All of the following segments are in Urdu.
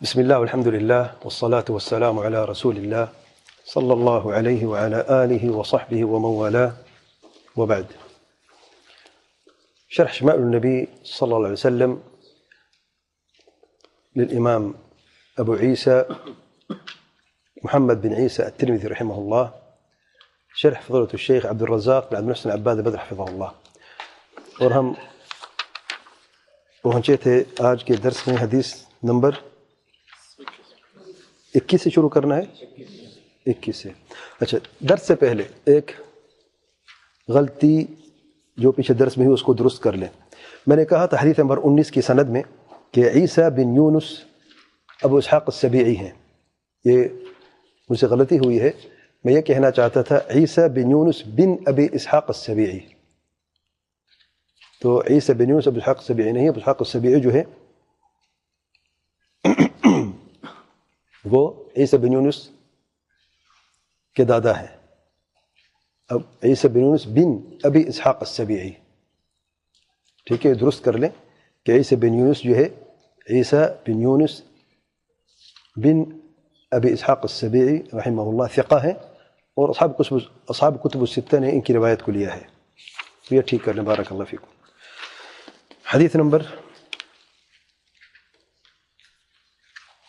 بسم الله والحمد لله والصلاة والسلام على رسول الله صلى الله عليه وعلى آله وصحبه ومن والاه وبعد. شرح شمائل النبي صلى الله عليه وسلم للإمام أبو عيسى محمد بن عيسى الترمذي رحمه الله، شرح فضيلة الشيخ عبد الرزاق بن عبد المحسن عباد بدر حفظه الله. اور ہم پہنچے تھے آج کے درس میں حدیث نمبر 21 سے شروع کرنا ہے. 21 سے. اچھا، درس سے پہلے ایک غلطی جو پیچھے درس میں ہوئی اس کو درست کر لیں. میں نے کہا تھا حدیث نمبر 19 کی سند میں کہ عیسیٰ بن یونس ابو اسحاق السبیعی ہیں. یہ مجھ سے غلطی ہوئی ہے، میں یہ کہنا چاہتا تھا عیسیٰ بن یونس بن ابی اسحاق السبیعی. تو عیسیٰ بن یونس ابو اسحاق السبیعی نہیں، ابو اسحاق السبیعی جو ہے وہ عیسیٰ بن یونس کے دادا ہیں. اب عیسیٰ بن یونس بن ابی اسحاق السبیعی، ٹھیک ہے، درست کر لیں کہ عیسیٰ بن یونس جو ہے عیسیٰ بن یونس بن ابی اسحاق السبیعی رحمہ اللہ ثقہ ہیں، اور اصحاب کتب الستہ نے ان کی روایت کو لیا ہے. تو یہ ٹھیک کر لیں، بارک اللہ فیکم. حدیث نمبر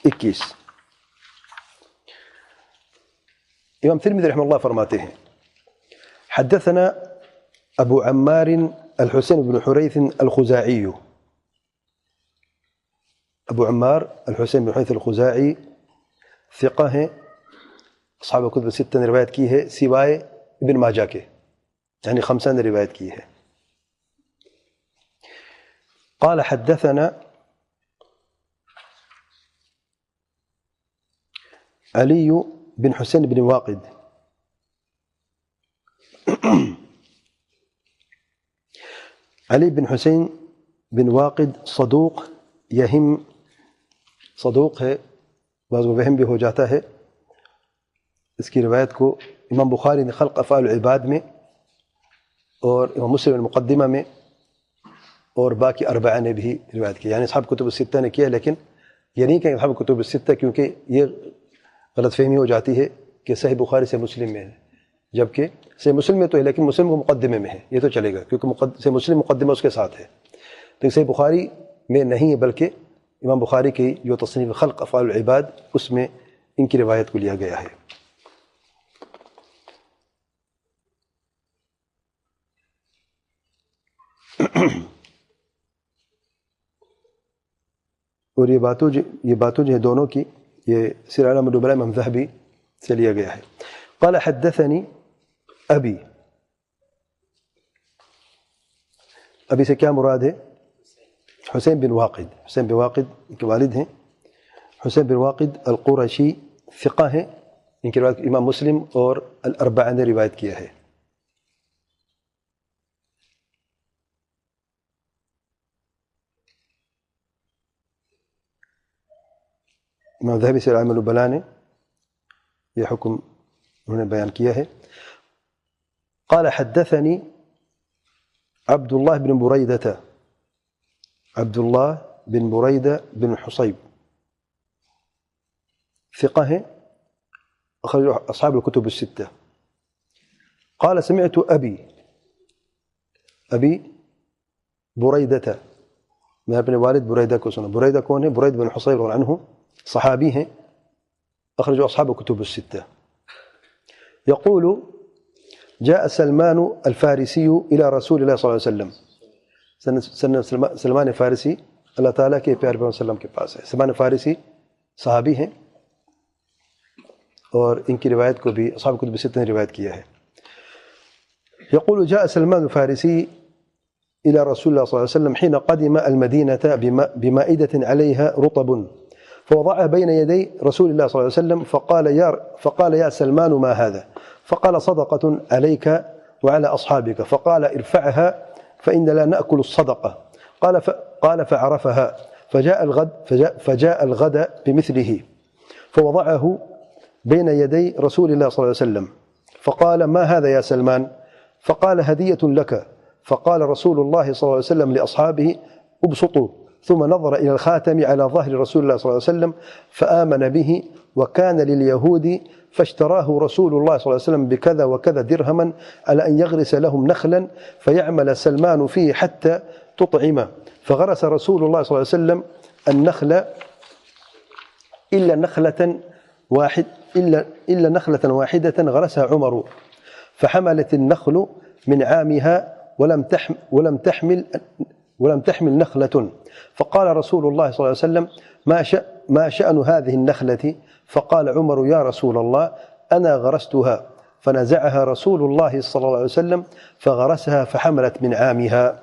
21. امام ترمذی رحمہ اللہ فرماتے ہیں حدثنا ابو عمار الحسین بن حریث الخزاعی. ابو عمار الحسین بن حریث الخزاعی ثقہ ہیں، اصحاب کتب الستہ نے روایت کی ہے سوائے ابن ماجہ کے، یعنی خمسہ نے روایت کی ہے. قال حدثنا علی بن حسین بن واقد. علی بن حسین بن واقد صدوق یہم، صدوق ہے، بعض وہم بھی ہو جاتا ہے. اس کی روایت کو امام بخاری نے خلق افعال العباد میں اور امام مسلم المقدمہ میں اور باقی اربعہ نے بھی روایت کی، یعنی اصحاب کتب الستہ نے کیا، لیکن یہ نہیں کہ اصحاب کتب الستہ، کیونکہ یہ غلط فہمی ہو جاتی ہے کہ صحیح بخاری سے مسلم میں ہے، جبکہ صحیح مسلم میں تو ہے لیکن مسلم کو مقدمے میں ہے. یہ تو چلے گا کیونکہ صحیح مسلم مقدمہ اس کے ساتھ ہے، تو صحیح بخاری میں نہیں ہے، بلکہ امام بخاری کی جو تصنیف خلق افعال العباد اس میں ان کی روایت کو لیا گیا ہے. اور یہ باتوں جو ہے دونوں کی، یہ سیر اعلام النبلاء امام ذہبی سے لیا گیا ہے. قال حدثني ابی. ابی سے کیا مراد ہے؟ حسین بن واقد. حسین بن واقد کے والد ہیں حسین بن واقد القرشی، ثقہ ہیں. ان کی روایت امام مسلم اور الاربعہ نے روایت کیا ہے. امام ذہبی سے علامہ النبلاء نے یہ حکم انہوں نے بیان کیا ہے. قال حدثني عبد الله بن بريدة، عبد الله بن بريدة بن حصيب، ثقة ہیں، أخرج أصحاب الكتب الستة. قال سمعت أبي بريدة، میں اپنے والد بریدہ کو سنا. بریدہ کون ہے؟ برید بن حصیب رضی اللہ عنہ، صحابی ہیں، أخرج أصحاب الكتب الستة. يقول جاء سلمان الفارسي إلى رسول الله صلى الله عليه وسلم. سلمان فارسی اللہ تعالیٰ کے پیارے پیغمبر صلی اللہ علیہ وسلم کے پاس ہے. سلمان فارسی صحابی ہیں اور ان کی روایت کو بھی اصحاب کتب الستہ نے روایت کیا ہے. يقول جاء سلمان الفارسي إلى رسول الله صلى الله عليه وسلم حين قدم المدينة بمائدة عليها رطب، فوضعها بين يدي رسول الله صلى الله عليه وسلم فقال يا سلمان ما هذا؟ فقال صدقة عليك وعلى أصحابك. فقال ارفعها فإن لا نأكل الصدقة. قال فعرفها فجاء الغد بمثله فوضعه بين يدي رسول الله صلى الله عليه وسلم. فقال ما هذا يا سلمان؟ فقال هدية لك. فقال رسول الله صلى الله عليه وسلم لأصحابه ابسطوا ثم نظر إلى الخاتم على ظهر رسول الله صلى الله عليه وسلم فآمن به وكان لليهود فاشتراه رسول الله صلى الله عليه وسلم بكذا وكذا درهما على أن يغرس لهم نخلا فيعمل سلمان فيه حتى تطعمه فغرس رسول الله صلى الله عليه وسلم النخل إلا نخلة واحدة غرسها عمر فحملت النخل من عامها ولم تحمل نخلة فقال رسول الله صلى الله عليه وسلم ما شأن هذه النخلة فقال عمر يا رسول الله أنا غرستها فنزعها رسول الله صلى الله عليه وسلم فغرسها فحملت من عامها.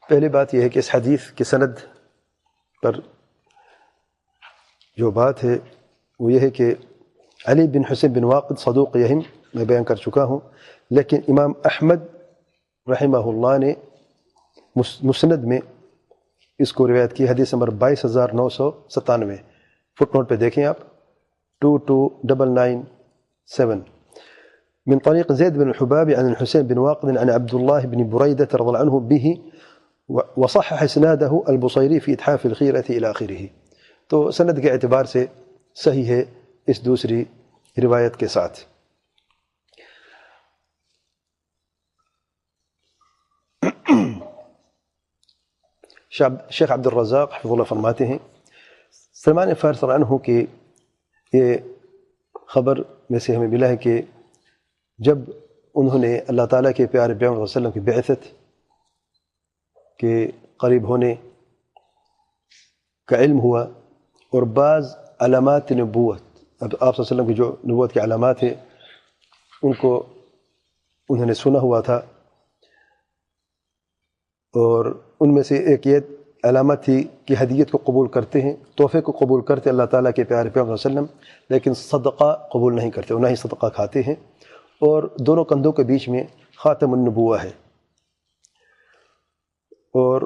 پہلی بات یہ ہے کہ اس حدیث کی سند پر جو بات ہے وہ یہ ہے کہ علی بن حسین بن واقد صدوق یہم میں بیان کر چکا ہوں، لیکن امام احمد رحمہ اللہ نے مسند میں اس کو روایت کی، حدیث نمبر 22,997، فٹ نوٹ پہ دیکھیں آپ 22997 من طريق زيد بن الحباب عن الحسين بن واقد عن عبد الله بن بريدة رضي الله عنه به وصحح اسناده البصيري في إتحاف الخيرة إلى آخره. تو سند کے اعتبار سے صحیح ہے اس دوسری روایت کے ساتھ. شیخ عبد الرزاق حفظ اللہ فرماتے ہیں سلمان فارس رضی اللہ عنہ کی یہ خبر میں سے ہمیں ملا ہے کہ جب انہوں نے اللہ تعالیٰ کے پیارے پیغمبر صلی اللہ علیہ وسلم کی بعثت کے قریب ہونے کا علم ہوا اور بعض علامات نبوت، اب آپ صلی اللہ علیہ وسلم کی جو نبوت کی علامات ہیں ان کو انہوں نے سنا ہوا تھا، اور ان میں سے ایک یہ علامت تھی کہ ہدیت کو قبول کرتے ہیں، تحفے کو قبول کرتے اللہ تعالیٰ کے پیارے پیغمبر صلی اللہ علیہ وسلم، لیکن صدقہ قبول نہیں کرتے، نہ ہی صدقہ کھاتے ہیں، اور دونوں کندھوں کے بیچ میں خاتم النبوہ ہے. اور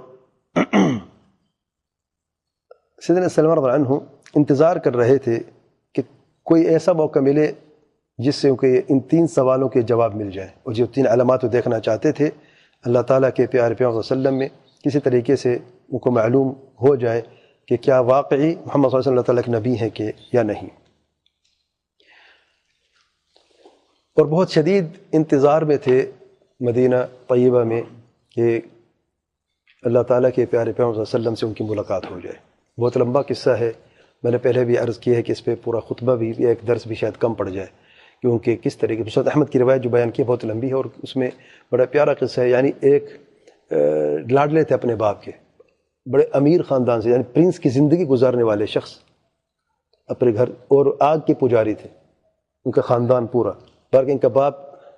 سیدنا سلمان رضی اللہ عنہ انتظار کر رہے تھے کہ کوئی ایسا موقع ملے جس سے ان 3 سوالوں کے جواب مل جائیں، اور جو 3 علامات کو دیکھنا چاہتے تھے اللہ تعالیٰ کے پیارے پیغمبر صلی اللہ علیہ وسلم میں کسی طریقے سے ان کو معلوم ہو جائے کہ کیا واقعی محمد صلی اللہ علیہ وسلم اللہ تعالیٰ کے نبی ہیں کہ یا نہیں. اور بہت شدید انتظار میں تھے مدینہ طیبہ میں کہ اللہ تعالیٰ کے پیارے پیغمبر صلی اللہ علیہ وسلم سے ان کی ملاقات ہو جائے. بہت لمبا قصہ ہے، میں نے پہلے بھی عرض کیا ہے کہ اس پہ پورا خطبہ بھی ایک درس بھی شاید کم پڑ جائے، کیونکہ کس طریقے مسند احمد کی روایت جو بیان کی بہت لمبی ہے، اور اس میں بڑا پیارا قصہ ہے. یعنی ایک لاڈلے تھے اپنے باپ کے، بڑے امیر خاندان سے، یعنی پرنس کی زندگی گزارنے والے شخص اپنے گھر، اور آگ کے پجاری تھے ان کا خاندان پورا، بلکہ ان کا باپ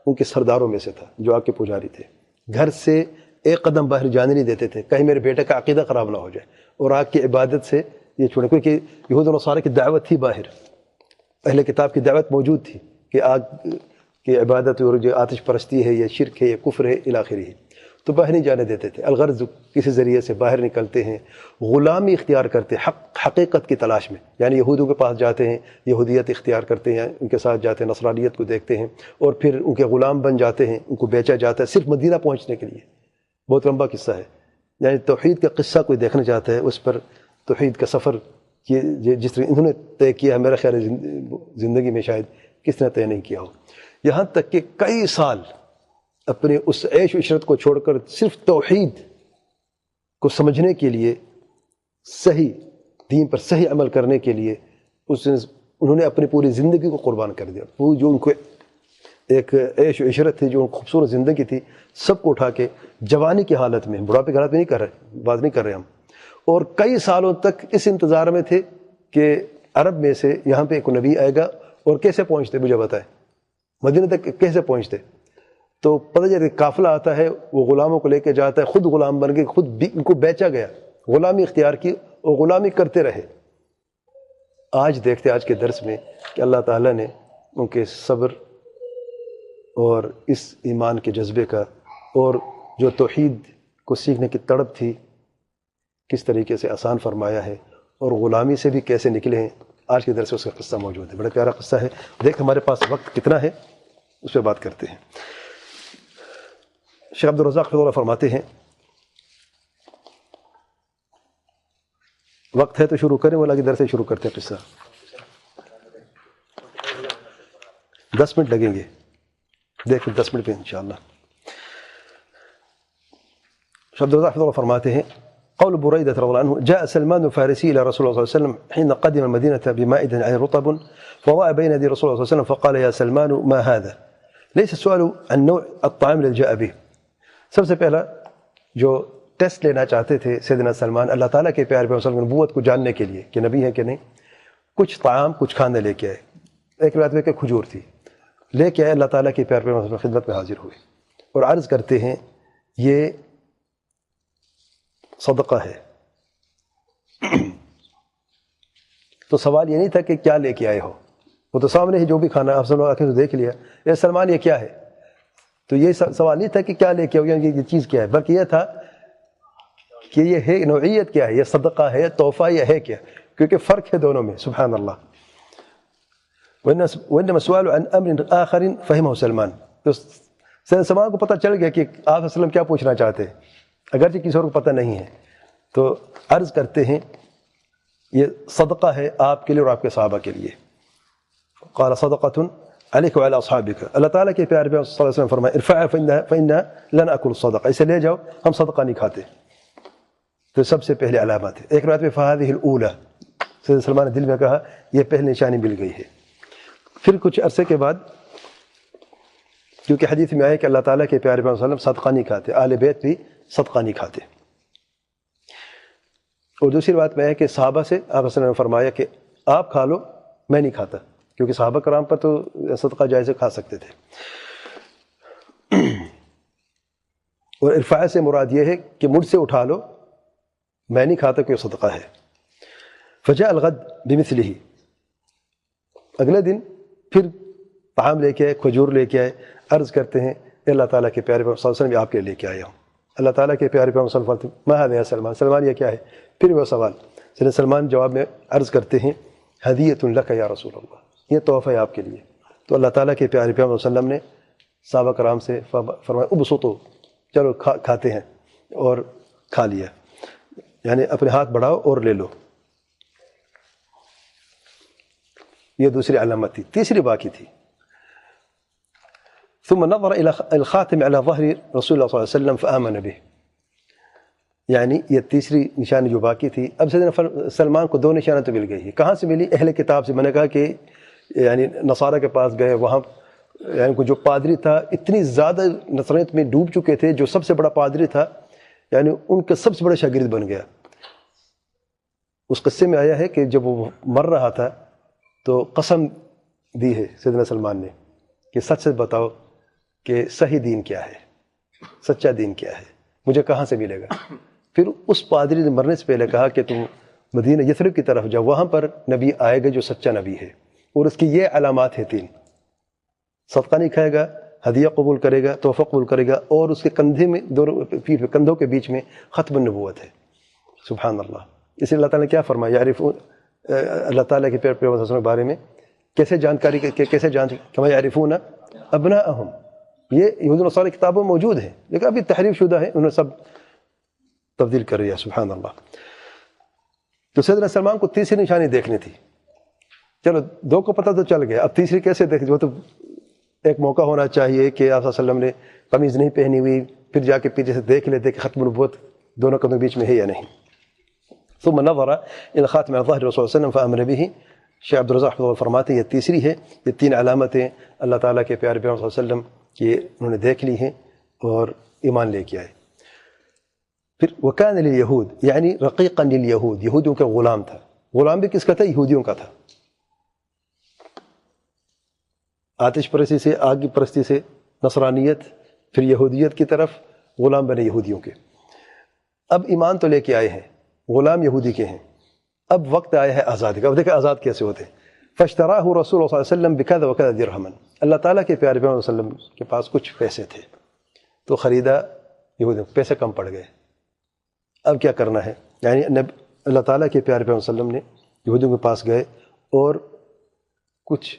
ان کے سرداروں میں سے تھا جو آگ کے پجاری تھے. گھر سے ایک قدم باہر جانے نہیں دیتے تھے، کہیں میرے بیٹے کا عقیدہ خراب نہ ہو جائے، اور آگ کی عبادت سے یہ چھوڑے، کیونکہ یہود و نصارہ کی دعوت تھی، باہر اہل کتاب کی دعوت موجود تھی کہ آگ کی عبادت اور جو آتش پرستی ہے، یہ شرک ہے، یہ کفر ہے، الی آخرہ، تو باہر نہیں جانے دیتے تھے. الغرض کسی ذریعے سے باہر نکلتے ہیں، غلامی اختیار کرتے حقیقت کی تلاش میں، یعنی یہودوں کے پاس جاتے ہیں، یہودیت اختیار کرتے ہیں، ان کے ساتھ جاتے ہیں، نصرانیت کو دیکھتے ہیں، اور پھر ان کے غلام بن جاتے ہیں، ان کو بیچا جاتا ہے صرف مدینہ پہنچنے کے لیے. بہت لمبا قصہ ہے، یعنی توحید کا قصہ کوئی دیکھنا چاہتا ہے، اس پر توحید کا سفر جس طرح انہوں نے طے کیا ہے، میرا خیال ہے زندگی میں شاید کس نے طے نہیں کیا ہو. یہاں تک کہ کئی سال اپنے اس عیش و عشرت کو چھوڑ کر صرف توحید کو سمجھنے کے لیے، صحیح دین پر صحیح عمل کرنے کے لیے انہوں نے اپنی پوری زندگی کو قربان کر دیا. وہ جو ان کو ایک عیش و عشرت تھی، جو خوبصورت زندگی تھی، سب کو اٹھا کے جوانی کی حالت میں، بڑھاپے کی حالت میں بات نہیں کر رہے ہم، اور کئی سالوں تک اس انتظار میں تھے کہ عرب میں سے یہاں پہ ایک نبی آئے گا. اور کیسے پہنچتے مجھے بتائیں، مدینہ تک کیسے پہنچتے؟ تو پتہ چلے قافلہ آتا ہے، وہ غلاموں کو لے کے جاتا ہے، خود غلام بن کے خود ان کو بیچا گیا، غلامی اختیار کی اور غلامی کرتے رہے. آج دیکھتے آج کے درس میں کہ اللہ تعالیٰ نے ان کے صبر اور اس ایمان کے جذبے کا، اور جو توحید کو سیکھنے کی تڑپ تھی، کس طریقے سے آسان فرمایا ہے، اور غلامی سے بھی کیسے نکلے ہیں. آج کے درس میں اس کا قصہ موجود ہے، بڑا پیارا قصہ ہے. دیکھ ہمارے پاس وقت کتنا ہے، اس پہ بات کرتے ہیں. شیخ عبد الرزاق حفظہ اللہ فرماتے ہیں وقت ہے تو شروع کریں، ولا کدھر سے شروع کرتے ہیں قصہ؟ 10 منٹ لگیں گے، دیکھیں 10 منٹ پہ انشاءاللہ۔ عبد الرزاق حفظہ اللہ فرماتے ہیں قول بريدة رضي الله عنه جاء سلمان الفارسي إلى رسول الله صلى الله عليه وسلم حين قدم المدينة بمائد عليه رطب فوضع بين يدي رسول الله صلى الله عليه وسلم فقال يا سلمان ما هذا؟ ليس السؤال عن نوع الطعام الذي جاء به۔ سب سے پہلا جو ٹیسٹ لینا چاہتے تھے سیدنا سلمان اللہ تعالیٰ کے پیارے پیغمبر صلی اللہ علیہ وسلم نبوت کو جاننے کے لیے کہ نبی ہے کہ نہیں، کچھ طعام کچھ کھانے لے کے آئے۔ ایک روایت میں کہ کھجور تھی، لے کے آئے، اللہ تعالیٰ کے پیارے پیغمبر صلی اللہ علیہ وسلم کی خدمت میں حاضر ہوئے اور عرض کرتے ہیں یہ صدقہ ہے۔ تو سوال یہ نہیں تھا کہ کیا لے کے آئے ہو، وہ تو سامنے ہی جو بھی کھانا آپ سب آ کے تو دیکھ لیا، اے سلمان یہ کیا ہے؟ تو یہ سوال نہیں تھا کہ کیا لے کے آؤ، یہ چیز کیا ہے، بلکہ یہ تھا کہ یہ ہے نوعیت کیا ہے، یہ صدقہ ہے، تحفہ یہ ہے کیا، کیونکہ فرق ہے دونوں میں۔ سبحان اللہ۔ وإنما السؤال عن أمر آخر فهمه سلمان۔ تو سلمان کو پتہ چل گیا کہ آپ صلی اللہ علیہ وسلم کیا پوچھنا چاہتے ہیں، اگرچہ کسی اور کو پتہ نہیں ہے۔ تو عرض کرتے ہیں یہ صدقہ ہے آپ کے لیے اور آپ کے صحابہ کے لیے۔ قال صدقۃ علیک وعلی اصحابک، اللہ تعالیٰ کے پیارے پیغمبر صلی اللہ علیہ وسلم فرمائے ارفعها فإنا لا نأكل الصدقہ، اسے لے جاؤ ہم صدقہ نہیں کھاتے۔ تو سب سے پہلے علامات ہے۔ ایک روایت میں فهذه الأولى، سیدنا سلمان نے دل میں کہا یہ پہلی نشانی مل گئی ہے۔ پھر کچھ عرصے کے بعد کیونکہ حدیث میں آیا کہ اللہ تعالیٰ کے پیارے پیغمبر صلی اللہ علیہ وسلم صدقہ نہیں کھاتے، اہل بیت بھی صدقہ نہیں کھاتے۔ اور دوسری بات میں ہے کہ صحابہ سے آپ صلی اللہ علیہ وسلم نے فرمایا کہ آپ کھا لو میں نہیں کھاتا، کیونکہ صحابہ کرام پر تو صدقہ جائز کھا سکتے تھے۔ اور ارفاع سے مراد یہ ہے کہ مجھ سے اٹھا لو میں نہیں کھاتا کہ صدقہ ہے۔ فجاء الغد بمثله، اگلے دن پھر طعام لے کے آئے، کھجور لے کے آئے، عرض کرتے ہیں اللہ تعالیٰ کے پیارے پیغمبر صلی اللہ علیہ وسلم آپ کے لے کے آیا ہوں۔ اللہ تعالیٰ کے پیارے پیغمبر صلی اللہ علیہ وسلم ما هذا یا سلمان، سلمان یہ کیا ہے؟ پھر وہ سوال سیدنا سلمان جواب میں عرض کرتے ہیں ہدیۃ لک یا رسول اللہ، یہ تحفہ ہے آپ کے لیے۔ تو اللہ تعالیٰ کے پیارے پیغمبر صلی اللہ علیہ وسلم نے صحابہ کرام سے فرمایا ابسطوا، چلو کھاتے ہیں، اور کھا لیا، یعنی اپنے ہاتھ بڑھاؤ اور لے لو۔ یہ دوسری علامت تھی۔ تیسری باقی تھی ثم نظر الى الخاتم على ظهر رسول اللہ صلی اللہ علیہ وسلم فآمن به، یعنی یہ تیسری نشانی جو باقی تھی۔ اب سیدنا سلمان کو دو نشانیں تو مل گئی ہے۔ کہاں سے ملی؟ اہل کتاب سے۔ میں نے کہا کہ یعنی نصارہ کے پاس گئے، وہاں یعنی جو پادری تھا اتنی زیادہ نصرانیت میں ڈوب چکے تھے، جو سب سے بڑا پادری تھا یعنی ان کا سب سے بڑا شاگرد بن گیا۔ اس قصے میں آیا ہے کہ جب وہ مر رہا تھا تو قسم دی ہے سیدنا سلمان نے کہ سچ سے بتاؤ کہ صحیح دین کیا ہے، سچا دین کیا ہے، مجھے کہاں سے ملے گا۔ پھر اس پادری نے مرنے سے پہلے کہا کہ تم مدینہ یثرب کی طرف جاؤ، وہاں پر نبی آئے گا جو سچا نبی ہے، اور اس کی یہ علامات ہیں تین: صدقہ نہیں کھائے گا، ہدیہ قبول کرے گا، تحفہ قبول کرے گا، اور اس کے کندھے میں دونوں کندھوں کے بیچ میں ختم النبوت ہے۔ سبحان اللہ۔ اس لیے اللہ تعالیٰ نے کیا فرمایا؟ یعرفون، اللہ تعالیٰ کے پیغمبر کے بارے میں کیسے جانکاری، کیسے جان کما یعرفون ابناءہم، یہ یہود و نصارہ کتابوں میں موجود ہے لیکن ابھی تحریف شدہ ہے، انہوں نے سب تبدیل کر دیا۔ سبحان اللہ۔ تو سیدنا سلمان کو تیسری نشانی دیکھنی تھی۔ چلو دو کو پتہ تو چل گیا، اب تیسری کیسے دیکھ؟ وہ تو ایک موقع ہونا چاہیے کہ آپ صلی اللہ علیہ وسلم نے قمیض نہیں پہنی ہوئی، پھر جا کے پیچھے سے دیکھ لیتے کہ ختم النبوت دونوں قدموں کے بیچ میں ہے یا نہیں۔ ثم نظر الى خاتم على ظهر رسول صلی اللہ علیہ وسلم فامن به۔ شیخ عبد الرزاق فرماتے ہیں یہ تیسری ہے، یہ تین علامتیں اللہ تعالیٰ کے پیارے پیغمبر صلی اللہ علیہ وسلم کی انہوں نے دیکھ لی ہیں اور ایمان لے کے آئے۔ پھر وکان للیہود، یعنی رقیقا للیہود، یہودیوں کا غلام تھا۔ غلام بھی کس کا تھا؟ یہودیوں کا تھا۔ آتش پرستی سے، آگ کی پرستی سے نصرانیت، پھر یہودیت کی طرف، غلام بنے یہودیوں کے۔ اب ایمان تو لے کے آئے ہیں، غلام یہودی کے ہیں، اب وقت آیا ہے آزادی کا۔ اب دیکھیں آزاد کیسے ہوتے ہیں۔ فاشتراہ رسول اللہ صلی اللہ علیہ وسلم بکذا وکذا درہما، اللہ تعالیٰ کے پیارے پیغمبر صلی اللہ علیہ وسلم کے پاس کچھ پیسے تھے تو خریدا، یہودیوں پیسے کم پڑ گئے، اب کیا کرنا ہے؟ یعنی اللہ تعالیٰ کے پیارے پیغمبر صلی اللہ علیہ وسلم نے یہودیوں کے پاس گئے اور کچھ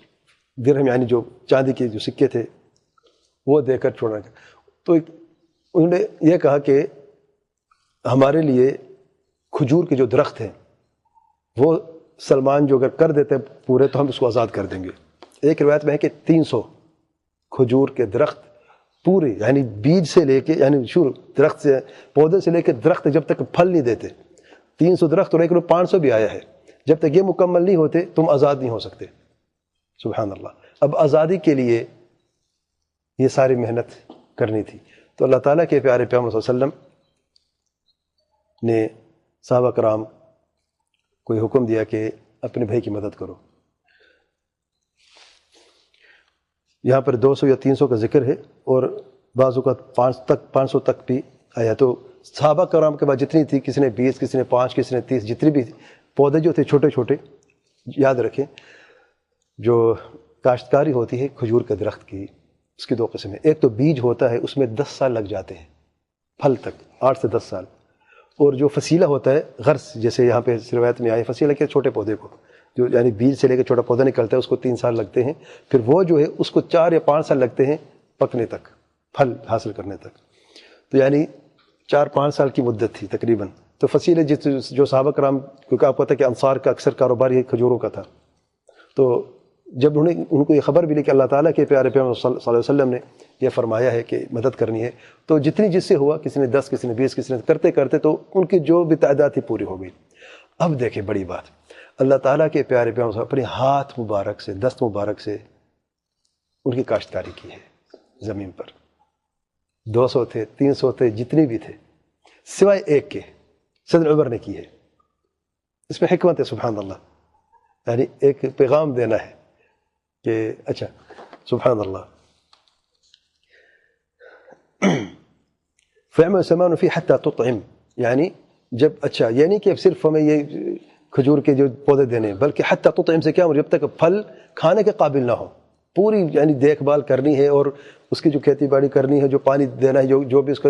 درہم یعنی جو چاندی کے جو سکے تھے وہ دے کر چھوڑنا۔ تو انہوں نے یہ کہا کہ ہمارے لیے کھجور کے جو درخت ہیں وہ سلمان جو اگر کر دیتے پورے تو ہم اس کو آزاد کر دیں گے. ایک روایت میں ہے کہ 300 کھجور کے درخت پورے، یعنی بیج سے لے کے، یعنی شروع درخت سے، پودے سے لے کے درخت جب تک پھل نہیں دیتے، 300 درخت اور ایک 500 بھی آیا ہے، جب تک یہ مکمل نہیں ہوتے تم آزاد نہیں ہو سکتے. سبحان اللہ. اب آزادی کے لیے یہ ساری محنت کرنی تھی. تو اللہ تعالیٰ کے پیارے پیغمبر صلی اللہ علیہ وسلم نے صحابہ کرام کو یہ حکم دیا کہ اپنے بھائی کی مدد کرو. یہاں پر 200 یا 300 کا ذکر ہے اور بعض اوقات 500 تک بھی آیا. تو صحابہ کرام کے بعد جتنی تھی، کسی نے 20، کسی نے 5، کسی نے 30، جتنی بھی پودے جو تھے چھوٹے چھوٹے، یاد رکھیں جو کاشتکاری ہوتی ہے کھجور کے درخت کی، اس کی 2 قسم ہیں. ایک تو بیج ہوتا ہے، اس میں 10 سال لگ جاتے ہیں پھل تک، 8 سے 10 سال. اور جو فصیلہ ہوتا ہے غرس، جیسے یہاں پہ روایت میں آئے فصیلہ کے چھوٹے پودے کو، جو یعنی بیج سے لے کے چھوٹا پودا نکلتا ہے، اس کو 3 سال لگتے ہیں. پھر وہ جو ہے اس کو 4 یا 5 سال لگتے ہیں پکنے تک، پھل حاصل کرنے تک. تو یعنی 4-5 سال کی مدت تھی تقریباً. تو فصیلے جو صحابہ کرام، کیونکہ آپ کو پتہ ہے کہ انصار کا اکثر کاروبار یہ کھجوروں کا تھا، تو جب ان کو یہ خبر ملی کہ اللہ تعالیٰ کے پیارے پیغمبر صلی اللہ علیہ وسلم نے یہ فرمایا ہے کہ مدد کرنی ہے، تو جتنی جس سے ہوا، کسی نے 10، کسی نے 20، کسی نے کرتے کرتے تو ان کی جو بھی تعداد تھی پوری ہو گئی. اب دیکھیں بڑی بات، اللہ تعالیٰ کے پیارے پیغمبر اپنے ہاتھ مبارک سے، دست مبارک سے ان کی کاشتکاری کی ہے زمین پر. 200 تھے، 300 تھے، جتنے بھی تھے، سوائے ایک کے سیدنا عمر نے کی ہے. اس میں حکمت ہے سبحان اللہ. یعنی ایک پیغام دینا ہے کہ اچھا سبحان اللہ. فَيَعْمَلُ السَّمَانُ فِي حَتَّى تُطْعِمْ، یعنی جب، اچھا یہ نہیں کہ صرف ہمیں یہ کھجور کے جو پودے دینے، بلکہ حتی تطعم سے کیا، جب تک پھل کھانے کے قابل نہ ہو، پوری یعنی دیکھ بھال کرنی ہے، اور اس کی جو کھیتی باڑی کرنی ہے، جو پانی دینا ہے، جو بھی اس کا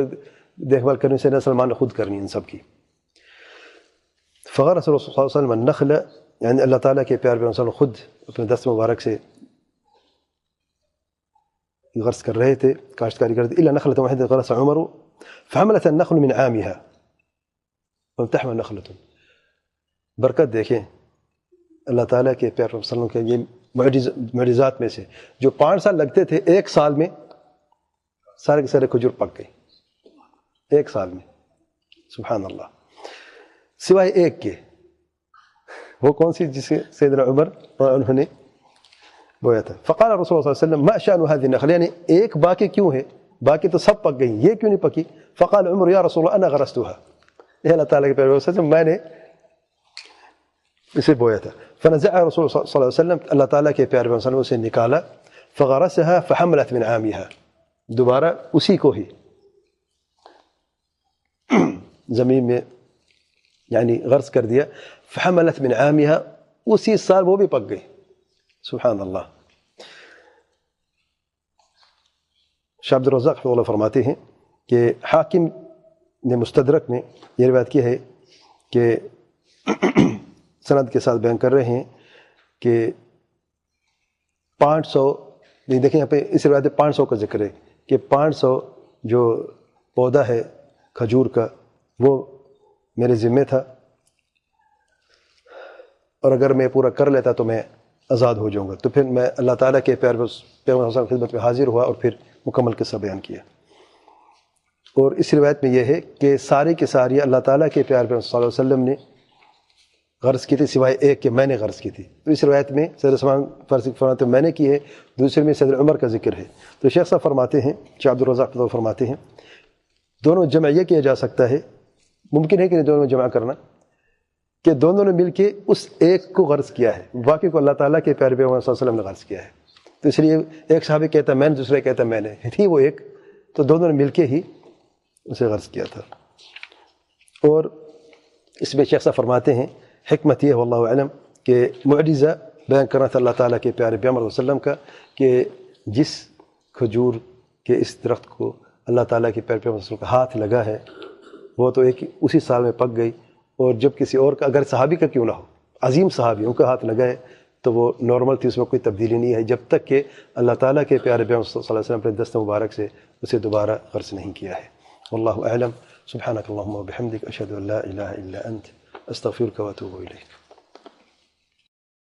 دیکھ بھال کرنی ہے، سیدنا سلمان نے خود کرنی ہے ان سب کی. فغرس رسول صلی اللہ علیہ وسلم النخل، یعنی اللہ تعالیٰ کے پیارے پیغمبر صلی اللہ علیہ وسلم خود اپنے دست مبارک سے غرس کر رہے تھے، کاشتکاری کرتے تھے. الا نخلة واحدة غرس عمر فحملت النخل من عامها وامتحن نخلة. برکت دیکھیں اللہ تعالیٰ کے پیارے پیغمبر صلی اللہ علیہ وسلم کے یہ معجزات میں سے، جو 5 سال لگتے تھے، 1 سال میں سارے کے سارے کھجور پک گئے 1 سال میں. سبحان اللہ. سوائے ایک کے، وہ کون سی، جسے سیدنا عمر انہوں نے بویا تھا. فقال رسول اللہ صلی اللہ علیہ وسلم ما شأن هذه النخل، یعنی ایک باقی کیوں ہے، باقی تو سب پک گئی، یہ کیوں نہیں پکی؟ فقال عمر یا رسول اللہ انا غرستها، یہ اللہ تعالیٰ کے پیغمبر صلی اللہ علیہ وسلم میں نے اسے بویا تھا. فنزع رسول اللہ صلی اللہ علیہ وسلم، اللہ تعالیٰ کے پیارے پیغمبر صلی اللہ علیہ وسلم اسے نکالا. فغرسها فحملت من عامها، دوبارہ اسی کو ہی زمین میں یعنی غرس کر دیا. فحملت من عامها، اسی سال وہ بھی پک گئی. سبحان اللہ. شاہ عبد الرزاق رحمہ اللہ فرماتے ہیں کہ حاکم نے مستدرک میں یہ روایت کی ہے کہ سند کے ساتھ بیان کر رہے ہیں کہ 500، نہیں دیکھیں یہاں پہ اس روایت 500 کا ذکر ہے کہ 500 جو پودا ہے کھجور کا وہ میرے ذمے تھا، اور اگر میں پورا کر لیتا تو میں آزاد ہو جاؤں گا. تو پھر میں اللہ تعالیٰ کے پیغمبر صلی اللہ علیہ وسلم کی خدمت میں حاضر ہوا اور پھر مکمل قصہ بیان کیا. اور اس روایت میں یہ ہے کہ ساری کی ساری اللہ تعالیٰ کے پیغمبر صلی اللہ علیہ وسلم نے غرض کی تھی، سوائے ایک کہ میں نے غرض کی تھی. تو اس روایت میں سید عثمان فارسی فرماتے ہیں میں نے کی ہے، دوسرے میں سید عمر کا ذکر ہے. تو شیخ صاحب فرماتے ہیں، شاہ عبد الرزاق فرماتے ہیں دونوں جمع یہ کیا جا سکتا ہے، ممکن ہے کہ دونوں جمع کرنا، کہ دونوں نے مل کے اس ایک کو غرض کیا ہے، باقی کو اللہ تعالیٰ کے پیارے پیغمبر صلی اللہ علیہ وسلم نے غرض کیا ہے. تو اس لیے ایک صحابی کہتا ہے میں نے، دوسرے کہتا ہے میں نے، تھی وہ ایک، تو دونوں نے مل کے ہی اسے غرض کیا تھا. اور اس میں شیخ صاحب فرماتے ہیں حکمت یہ واللہ اعلم کہ معجزہ بیان کرنا تھا اللہ تعالیٰ کے پیارے پیغمبر صلی اللہ علیہ وسلم کا، کہ جس کھجور کے اس درخت کو اللہ تعالیٰ کے پیارے پیغمبر صلی اللہ علیہ وسلم کا ہاتھ لگا ہے وہ تو ایک اسی سال میں پک گئی. اور جب کسی اور کا، اگر صحابی کا کیوں نہ ہو، عظیم صحابی ان کا ہاتھ لگا ہے تو وہ نارمل تھی، اس میں کوئی تبدیلی نہیں ہے جب تک کہ اللہ تعالیٰ کے پیارے پیغمبر صلی اللہ علیہ وسلم اپنے دست مبارک سے اسے دوبارہ غرض نہیں کیا ہے. واللہ اعلم. سبحانک اللہم و بحمدک، اشہد ان لا الہ الا انت، استغفرک و اتوب الیک.